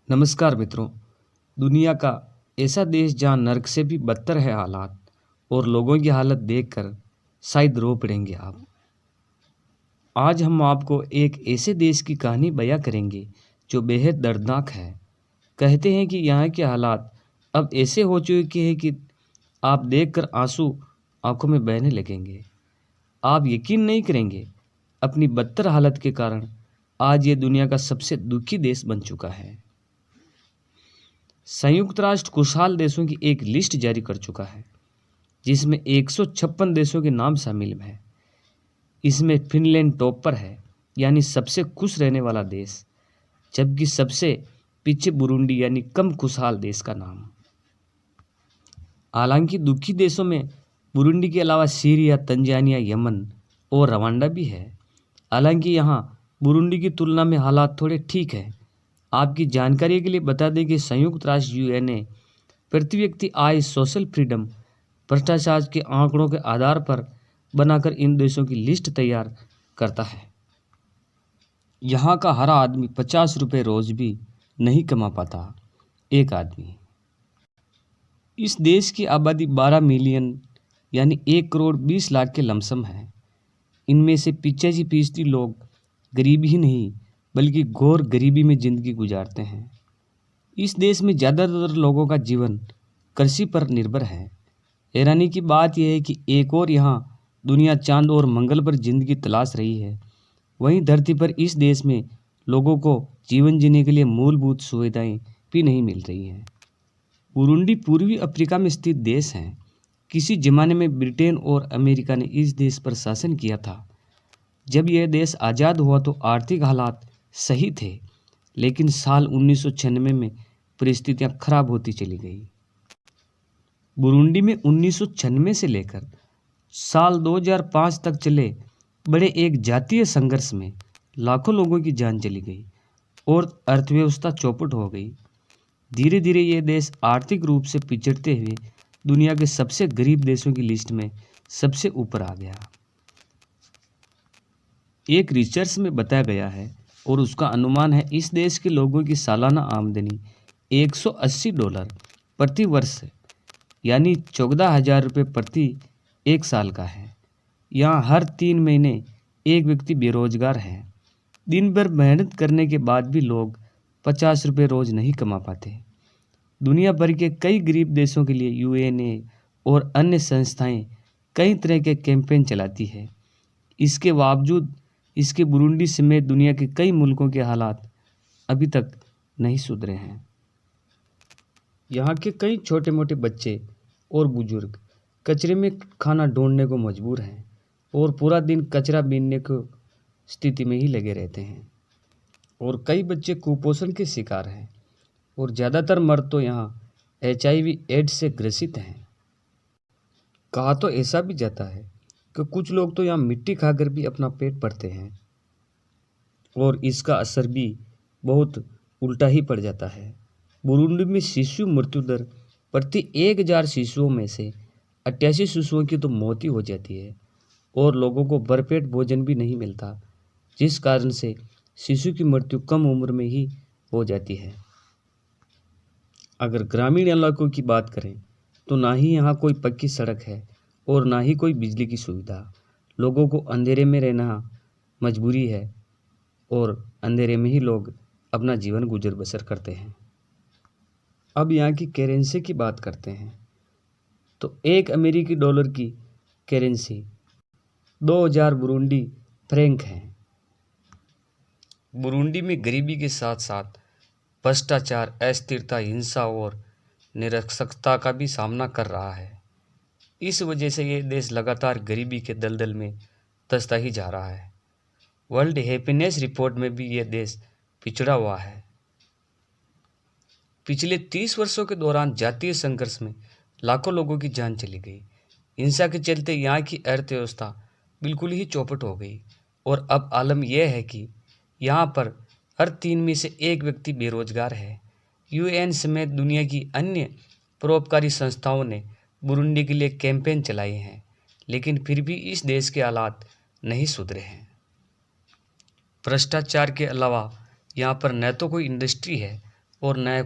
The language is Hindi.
नमस्कार मित्रों। दुनिया का ऐसा देश जहां नर्क से भी बदतर है हालात और लोगों की हालत देखकर शायद रो पड़ेंगे आप। आज हम आपको एक ऐसे देश की कहानी बयां करेंगे जो बेहद दर्दनाक है। कहते हैं कि यहाँ के हालात अब ऐसे हो चुके हैं कि आप देखकर आंसू आंखों में बहने लगेंगे। आप यकीन नहीं करेंगे, अपनी बदतर हालत के कारण आज ये दुनिया का सबसे दुखी देश बन चुका है। संयुक्त राष्ट्र खुशहाल देशों की एक लिस्ट जारी कर चुका है जिसमें 156 देशों के नाम शामिल हैं। इसमें फिनलैंड टॉप पर है, यानी सबसे खुश रहने वाला देश, जबकि सबसे पीछे बुरुंडी यानी कम खुशहाल देश का नाम। हालांकि दुखी देशों में बुरुंडी के अलावा सीरिया, तंजानिया, यमन और रवांडा भी है। हालांकि यहाँ बुरुंडी की तुलना में हालात थोड़े ठीक हैं। आपकी जानकारी के लिए बता दें कि संयुक्त राष्ट्र यूएनए प्रति व्यक्ति आय, सोशल फ्रीडम, भ्रष्टाचार के आंकड़ों के आधार पर बनाकर इन देशों की लिस्ट तैयार करता है। यहाँ का हर आदमी 50 रुपये रोज भी नहीं कमा पाता, एक आदमी। इस देश की आबादी 12 मिलियन यानी 1 करोड़ 20 लाख के लमसम है। इनमें से 85% लोग गरीब ही नहीं बल्कि घोर गरीबी में ज़िंदगी गुजारते हैं। इस देश में ज़्यादातर लोगों का जीवन कृषि पर निर्भर है। हैरानी की बात यह है कि एक और यहाँ दुनिया चांद और मंगल पर ज़िंदगी तलाश रही है, वहीं धरती पर इस देश में लोगों को जीवन जीने के लिए मूलभूत सुविधाएं भी नहीं मिल रही हैं। बुरुंडी पूर्वी अफ्रीका में स्थित देश है। किसी ज़माने में ब्रिटेन और अमेरिका ने इस देश पर शासन किया था। जब यह देश आज़ाद हुआ तो आर्थिक हालात सही थे, लेकिन साल 1996 में परिस्थितियां खराब होती चली गई। बुरुंडी में 1996 से लेकर साल 2005 तक चले बड़े एक जातीय संघर्ष में लाखों लोगों की जान चली गई और अर्थव्यवस्था चौपट हो गई। धीरे धीरे ये देश आर्थिक रूप से पिछड़ते हुए दुनिया के सबसे गरीब देशों की लिस्ट में सबसे ऊपर आ गया। एक रिसर्च में बताया गया है और उसका अनुमान है, इस देश के लोगों की सालाना आमदनी $180 प्रति वर्ष यानी 14,000 रुपये प्रति एक साल का है। यहाँ हर 3 महीने एक व्यक्ति बेरोजगार है। दिन भर मेहनत करने के बाद भी लोग 50 रुपये रोज नहीं कमा पाते। दुनिया भर के कई गरीब देशों के लिए यूएनए और अन्य संस्थाएं कई तरह के कैंपेन चलाती है। इसके बावजूद इसके बुरुंडी समेत दुनिया के कई मुल्कों के हालात अभी तक नहीं सुधरे हैं। यहाँ के कई छोटे मोटे बच्चे और बुजुर्ग कचरे में खाना ढूंढने को मजबूर हैं और पूरा दिन कचरा बीनने को स्थिति में ही लगे रहते हैं। और कई बच्चे कुपोषण के शिकार हैं और ज़्यादातर मर्द तो यहाँ HIV एड्स से ग्रसित हैं। कहा तो ऐसा भी जाता है कि कुछ लोग तो यहाँ मिट्टी खाकर भी अपना पेट भरते हैं और इसका असर भी बहुत उल्टा ही पड़ जाता है। बुरुंडी में शिशु मृत्यु दर प्रति 1,000 शिशुओं में से 88 शिशुओं की तो मौत ही हो जाती है और लोगों को भरपेट भोजन भी नहीं मिलता, जिस कारण से शिशु की मृत्यु कम उम्र में ही हो जाती है। अगर ग्रामीण इलाकों की बात करें तो ना ही यहाँ कोई पक्की सड़क है और ना ही कोई बिजली की सुविधा। लोगों को अंधेरे में रहना मजबूरी है और अंधेरे में ही लोग अपना जीवन गुजर बसर करते हैं। अब यहाँ की करेंसी की बात करते हैं तो एक अमेरिकी डॉलर की करेंसी 2000 बुरुंडी फ्रैंक है। बुरुंडी में गरीबी के साथ साथ भ्रष्टाचार, अस्थिरता, हिंसा और निरक्षरता का भी सामना कर रहा है। इस वजह से ये देश लगातार गरीबी के दलदल में धंसता ही जा रहा है। वर्ल्ड हैप्पीनेस रिपोर्ट में भी ये देश पिछड़ा हुआ है। पिछले 30 वर्षों के दौरान जातीय संघर्ष में लाखों लोगों की जान चली गई। हिंसा के चलते यहाँ की अर्थव्यवस्था बिल्कुल ही चौपट हो गई और अब आलम यह है कि यहाँ पर हर 3 में से एक व्यक्ति बेरोजगार है। यूएन समेत दुनिया की अन्य परोपकारी संस्थाओं ने बुरुंडी के लिए कैंपेन चलाए हैं, लेकिन फिर भी इस देश के हालात नहीं सुधरे हैं। भ्रष्टाचार के अलावा यहाँ पर न तो कोई इंडस्ट्री है और नए